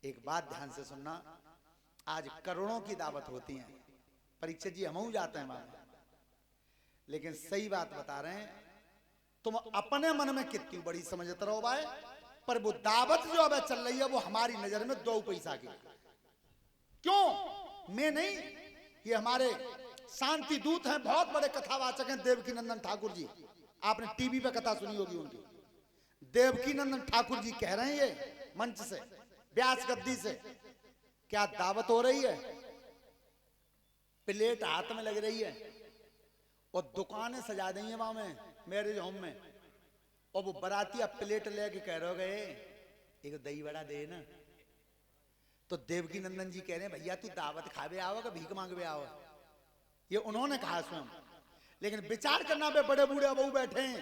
एक बात ध्यान से सुनना, आज करोड़ों की दावत होती है, परीक्षित जी हम जाते हैं वहां, लेकिन सही बात बता रहे हैं, तुम अपने मन में कितनी बड़ी समझते रहो भाई, पर वो दावत जो अब चल रही है वो हमारी नजर में 2 पैसा की। क्यों? मैं नहीं, ये हमारे शांति दूत हैं, बहुत बड़े कथावाचक हैं, देवकी नंदन ठाकुर जी। आपने टीवी पे कथा सुनी होगी उनकी। देवकी नंदन ठाकुर जी कह रहे हैं ये मंच से, व्यास गद्दी से, क्या दावत हो रही है, प्लेट हाथ में लग रही है और दुकानें सजा दी है वहां में मैरिज होम में, और वो बरातिया प्लेट लेके कह रहे हो गए एक दही बड़ा दे ना, तो देवकी नंदन जी कह रहे हैं भैया तू दावत खावे आओ कि भीख मांगवे आओ, ये उन्होंने कहा स्वयं। लेकिन विचार करना पे बड़े बूढ़े बहू बैठे हैं,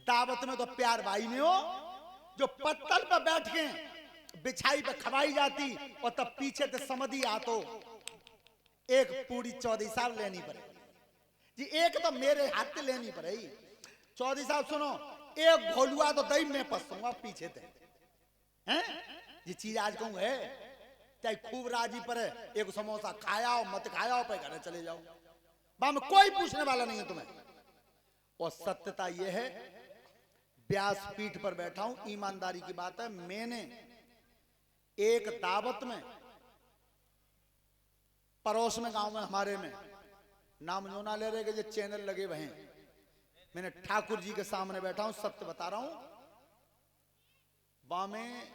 दावत में तो प्यार भाई में हो, जो पत्तल पर बैठ के बिछाई पे खवाई जाती और तब पीछे से समझी आ तो एक पूरी चौधरी साहब लेनी पड़ेगी जी, एक तो मेरे हाथ से लेनी पड़ेगी। चौधरी साहब सुनो, एक घोलुआ तो दही में पसूंगा पीछे से हैं, ये चीज आज कहूं है, चाहे खूब राजी पर है, एक समोसा खाया हो मत खाया हो, पे घर चले जाओ, वहां में कोई पूछने वाला नहीं है तुम्हें। और सत्यता यह है, व्यासपीठ पर बैठा हूं, ईमानदारी की बात है, मैंने एक दावत में पड़ोस में गांव में हमारे में, नाम जो ना ले रहे कि जो चैनल लगे हुए हैं, मैंने ठाकुर जी के सामने बैठा हूं, सत्य बता रहा हूं, वहां में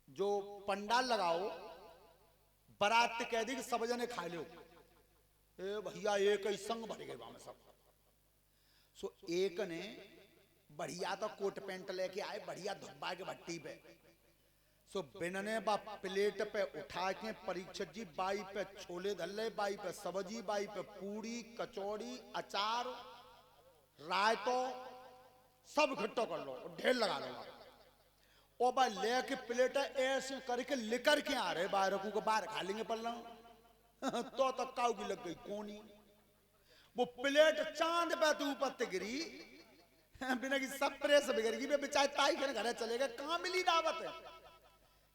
जो पंडाल लगाओ, बारात कह दी कि सब जने खा लो, ए भैया एक ही संग भर गए वहां में सब। सो एक ने बढ़िया तो कोट पैंट लेके आए, बढ़िया धब्बा के भट्टी पे, सो बिनने बा प्लेट पे उठा के परीक्षित जी बाई पे छोले धल्ले, बाई पे सब्जी, बाई पे पूरी कचौड़ी अचार रायतो सब इकट्ठा कर लो, ढेर लगा लो, और भाई लेके प्लेट ऐसे करके लेकर के आ रहे बाहर को बाहर खा लेंगे पल्ला तो तक काऊ की लग गई कोनी, वो प्लेट चांद पे तू ऊपर गिरी बिना की सब प्रेस बिगड़ गई, बेचारे ताई के घर चले गए, कहां मिली दावत है?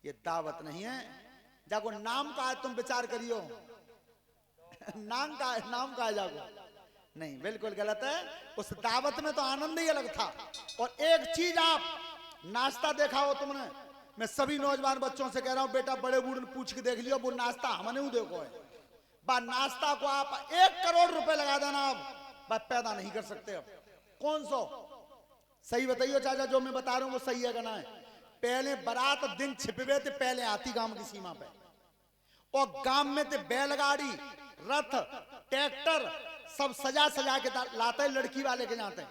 ये दावत नहीं है, जाको नाम का है तुम विचार करियो नाम का है जाको, नहीं बिल्कुल गलत है। उस दावत में तो आनंद ही अलग था। और एक चीज आप नाश्ता देखा हो तुमने, मैं सभी नौजवान बच्चों से कह रहा हूं, बेटा बड़े बूढ़े पूछ के देख लियो, वो नाश्ता हमने नहीं देखो है, बा नाश्ता को आप 1 करोड़ रुपए लगा देना, आप पैदा नहीं कर सकते। अब कौन सो सही बताइयो चाचा, जो मैं बता रहा हूं वो सही है ना? है पहले बारात दिन छिपवे थे, पहले आती गांव की सीमा पे, और गांव में थे बैलगाड़ी रथ ट्रैक्टर सब सजा सजा के लाते, लड़की वाले के जाते,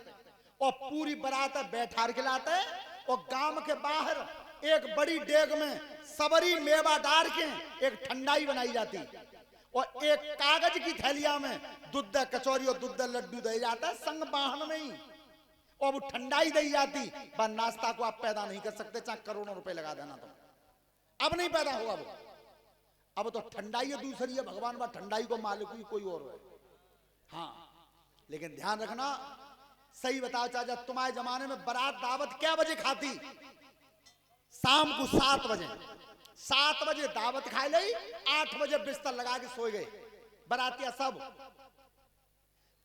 और पूरी बारात बैठार के लाते, और गांव के बाहर एक बड़ी डेग में सबरी मेवा डाल के एक ठंडाई बनाई जाती, और एक कागज की थैलिया में दूध कचौरी और दूध लड्डू दे जाता है संग वाहन में ही, और वो ठंडाई दी जाती। पर नाश्ता को आप पैदा नहीं कर सकते, चाहे करोड़ों रुपए लगा देना, तो अब नहीं पैदा होगा वो। अब तो ठंडाई है दूसरी है, भगवान बा ठंडाई को मालिक ही कोई और है। हाँ लेकिन ध्यान रखना, सही बताओ चाचा, तुम्हारे जमाने में बारात दावत क्या बजे खाती? शाम को 7 बजे, 7 बजे दावत खाई ली, 8 बजे बिस्तर लगा के सो गए बारातिया सब।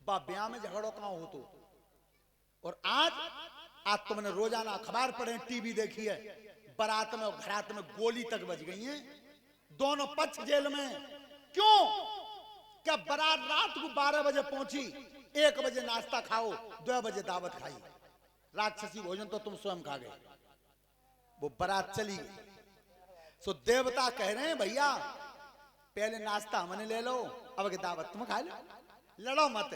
ब्याह में झगड़ो कहां हो तो, और आज तुमने रोजाना अखबार पढ़े, टीवी देखी है, बारात में और घरात में गोली तक बज गई है, दोनों पक्ष जेल में। क्यों? क्या बारात रात को 12 बजे पहुंची, 1 बजे नाश्ता खाओ, 2 बजे दावत खाई, राक्षसी भोजन तो तुम स्वयं खा गए, वो बारात चली गई। सो देवता कह रहे हैं भैया पहले नाश्ता हमने ले लो, अब के दावत तुम खा लो, लड़ो मत।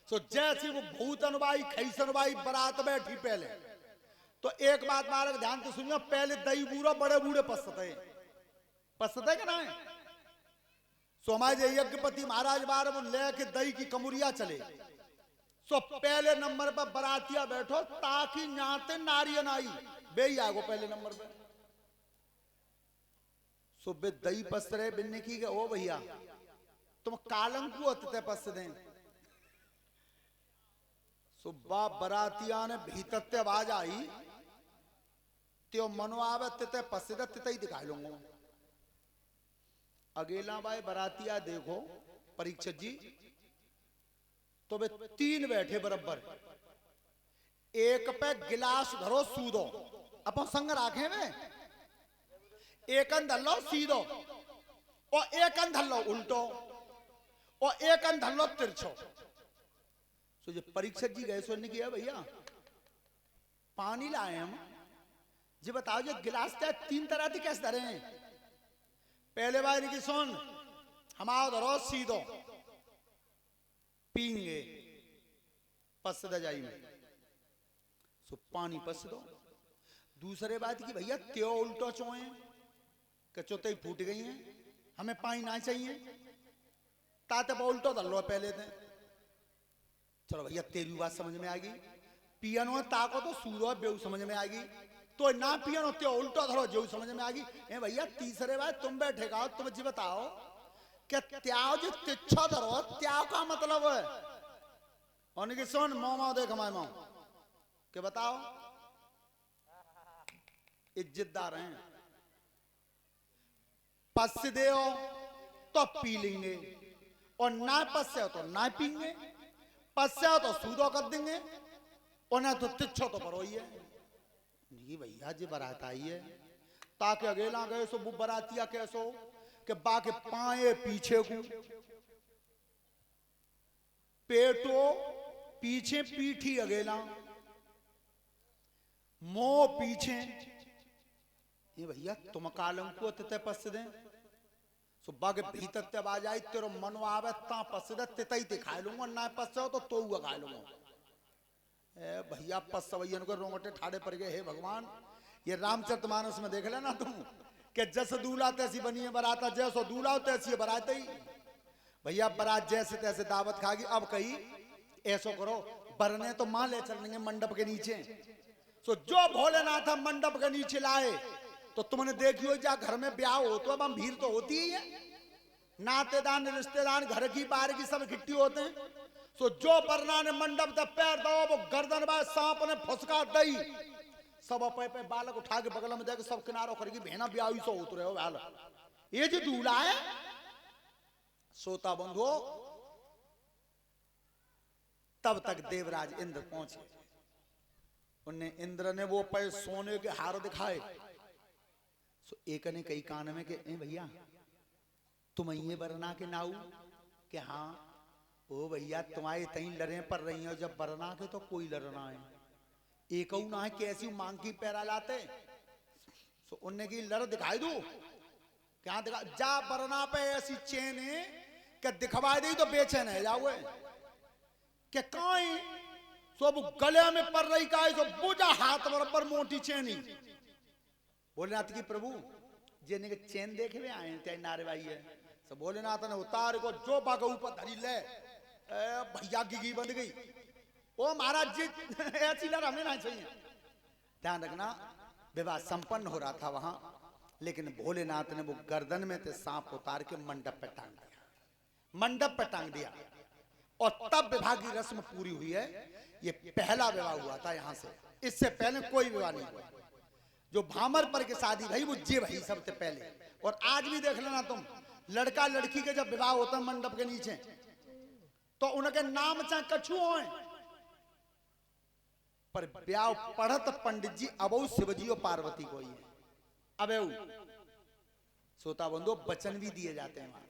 सो जैसी वो भूत अनुबाई खैसनबाई बारात बैठी पहले, तो एक बात मारक ध्यान से सुनियो, पहले दही बूढ़ा बड़े बूढ़े पसते का ना है। सो हमारे यज्ञपति महाराज बार वो लेके दही की कमुरिया चले, सो पहले नंबर पर बरातिया बैठो, ताकि नाते नारियन आई बे आगो पहले नंबर पे। सो बे दही पस रहे बिन्ने की गए, ओ भैया तुम कालंकु अतते पस दें। सुबह बरातिया ने भीतर आवाज आई, त्यो मनवावे तिते पसिद तिते ही दिखा लूंगा। अगेला भाई बरातिया देखो परीक्षित जी, तो वे 3 बैठे बराबर, एक पे गिलास धरो सूदो, अपन संग राखे में, एक धल्लो सीधो और एक धल्लो उल्टो और एक धल्लो तिरछो। तो जो परीक्षक जी गए सो ने किया भैया पानी लाए हम जी, बताओ जो गिलास क्या 3 तरह के कैसे धरे हैं। पहले बार की सुन, हमारा धरो सीधो पींगे पस जाइए, सो पानी पस दो। दूसरे बात की भैया त्यो उल्टो चोए कचोते ही फूट गई हैं, हमें पानी ना चाहिए, ताते पर उल्टो धर लो पहले थे। चलो भैया तेरी बात समझ में आ गई, पियनो ताको तो सूरो बेऊ समझ में आ गई, तो ना पियनो त्यो उल्टो धरो जो समझ में आ गई। ए भैया तीसरे बार तुम बैठे गाओ, तुम जी बताओ कि त्याव जो तिच्छो धरो त्याव का मतलब है। उनकी सुन मोमा देख हमारे माँ के बताओ, इज्जतदार हैं, पस दे तो पी लेंगे और ना पस तो ना पीएंगे, पस तो सूदो कर देंगे और ना तो तिच्छो तो पर है। जी भैया जी बारात आई है, ताकि अगेला गए सो वो बरातिया कैसो कि बाके पाए पीछे को, पेटो पीछे पीठी अगेला, मुंह पीछे। ये भैया तुम कालम को तिते पस दे, सो बागे भीतर तब आ जाए तेरो मन आवे ता पस दे तिते ही दिखा लूंगा, ना पस तो तू खा लूंगा। ए भैया पस सवैयन को रोंगटे ठाड़े पड़ गए। हे भगवान, ये रामचरितमानस में देख लेना तुम कि जस दूल्हा तैसी बनी है बराता, जैसो दूल्हा तैसी बरात ही। भैया बरात जैसे तैसे दावत खागी। अब कही ऐसो करो, बरने तो मां ले चलेंगे मंडप के नीचे, सो जो भोलेनाथ हम मंडप के नीचे लाए तो तुमने देखी हो जा घर में ब्याह हो तो अब हम भीड़ तो होती ही है, नातेदान रिश्तेदार घर की बाहर की सब इकट्ठी होते हैं। सो जो बरना ने मंडप तक पैर दो वो गर्दन बाय सांप ने फुसका दई, सब पे बालक उठा के बगल में देके सब किनारों करके भेना ब्याही सो उतरे हो बाल। ये जो दूल्हा है सोता बंधु, तब तक देवराज इंद्र पहुंचे। उन्हें इंद्र ने वो पे सोने के हार दिखाए। सो एक ने कई कान में के भैया तुम ये बरना के नाऊ के हाँ ओ भैया तुम्हारे तई लड़े पर रही हो, जब बरना के तो कोई लड़ना है, एक ना है कैसी मांग की पैरा लाते। सो उनने की लड़ दिखाई दू, क्या दिखा जा बरना पे ऐसी चेन है कि दिखवा दी तो बेचैन है जाओगे कि काई सब गले में पड़ रही का सो बुझा हाथ बराबर मोटी चेनी। भोलेनाथ की प्रभु जेने के चैन देखे हुए आए हैं नारे भाई है, सब भोलेनाथ ने उतार को जो बाग ऊपर धरी ले भैया गिगी बंद गई। ओ महाराज जी ऐसी लड़ हमें ना चाहिए। ध्यान रखना विवाह संपन्न हो रहा था वहां, लेकिन भोलेनाथ ने वो गर्दन में से सांप उतार के मंडप पे टांग दिया, मंडप पे टांग दिया और तब विवाह की रस्म पूरी हुई है। ये पहला विवाह हुआ था यहाँ से, इससे पहले कोई विवाह नहीं हुआ। जो भामर पर की शादी भाई वो जे भाई सबसे पहले। और आज भी देख लेना तुम, लड़का लड़की के जब विवाह होता है मंडप के नीचे तो उनके नाम चाहे कछु हो, पर ब्याह पढ़त पंडित जी अबऊ शिवजी और पार्वती को ही है। अबेऊ सोता बंधु वचन भी दिए जाते हैं वहां,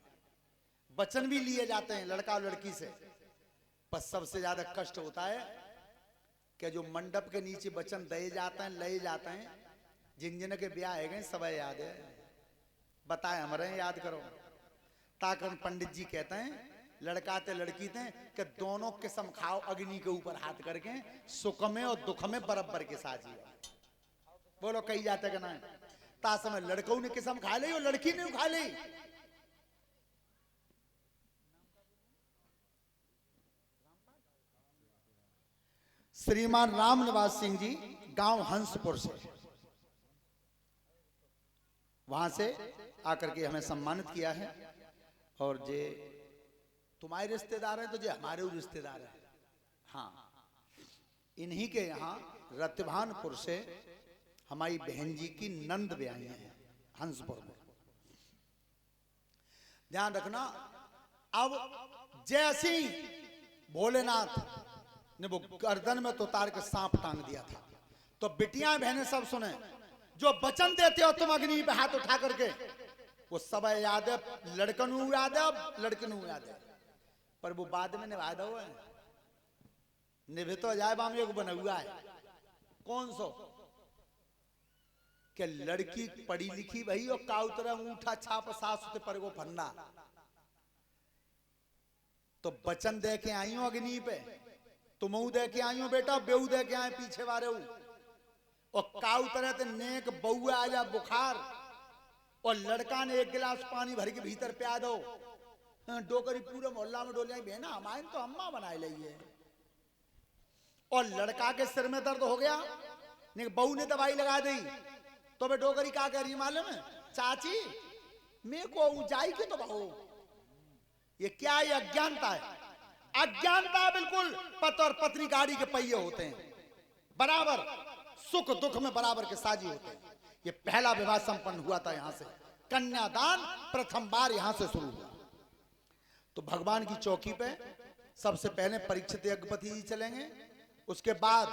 वचन भी लिए जाते हैं लड़का और लड़की से। पर सबसे ज्यादा कष्ट होता है कि जो मंडप के नीचे वचन दिए जाते हैं लए जाते हैं, जिन जिन के ब्याह है गए सब याद है, बताए हमारे याद करो। ताकि पंडित जी कहते हैं लड़का ते लड़की थे कि दोनों किस्म खाओ अग्नि के ऊपर हाथ करके, सुख में और दुख में बराबर के साथ ही। बोलो कही जाते कि ना ता समय लड़कों ने किस्म खा ली और लड़की ने खा ली। श्रीमान राम निवास सिंह जी गांव हंसपुर से, वहां से आकर के हमें सम्मानित किया है। और जे तुम्हारे रिश्तेदार हैं तो जे हमारे रिश्तेदार हैं। हाँ, इन्हीं के यहाँ रतभानपुर से हमारी बहन जी की नंद ब्याही है हंसपुर में। ध्यान रखना। अब जैसी भोलेनाथ ने वो गर्दन में तो उतार के सांप टांग दिया था, तो बिटियां बहनें सब सुने, जो वचन देते हो तुम अग्नि पे हाथ उठा करके, वो सब याद है, लड़कन याद है, लड़कन याद है, पर वो बाद में निभा दो है, निभे तो जाए बाम एक बना हुआ है। कौन सो कि लड़की पढ़ी लिखी भाई और काउतरा ऊंठा छाप सास पर वो फन्ना, तो बचन दे के आई हो अग्नि पे, तुम दे के आई हो बेटा, बेऊ दे के आए पीछे वारे हूं, और काउ तरह ते नेक बउआ आ जा बुखार, और लड़का ने एक गिलास पानी भर के भीतर प्या दो, डोकरी पूरे मोहल्ला में डोलिया बहना हमारे तो अम्मा बनाए ली, और लड़का के सिर में दर्द हो गया, बहू ने दवाई लगा दी, तो बे डोकरी क्या कह रही मालूम है, चाची मेरे को ऊंचाई की तो बहू, ये क्या है, अज्ञानता है, अज्ञानता बिल्कुल। पति और पत्नी गाड़ी के पहिए होते हैं, बराबर सुख दुख में बराबर के साझी होते हैं। ये पहला विवाह संपन्न हुआ था यहां से, कन्यादान प्रथम बार यहां से शुरू हुआ। तो भगवान की चौकी पे सबसे पहले परीक्षित यज्ञपति जी चलेंगे, उसके बाद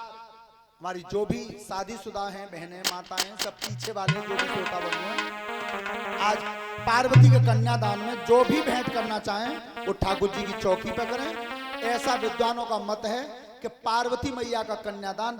हमारी जो भी शादीशुदा हैं बहनें माताएं सब पीछे वाले जो भी श्रोता बंधु हैं, आज पार्वती के कन्यादान में जो भी भेंट करना चाहें वो ठाकुर जी की चौकी पर करें। ऐसा विद्वानों का मत है कि पार्वती मैया का कन्यादान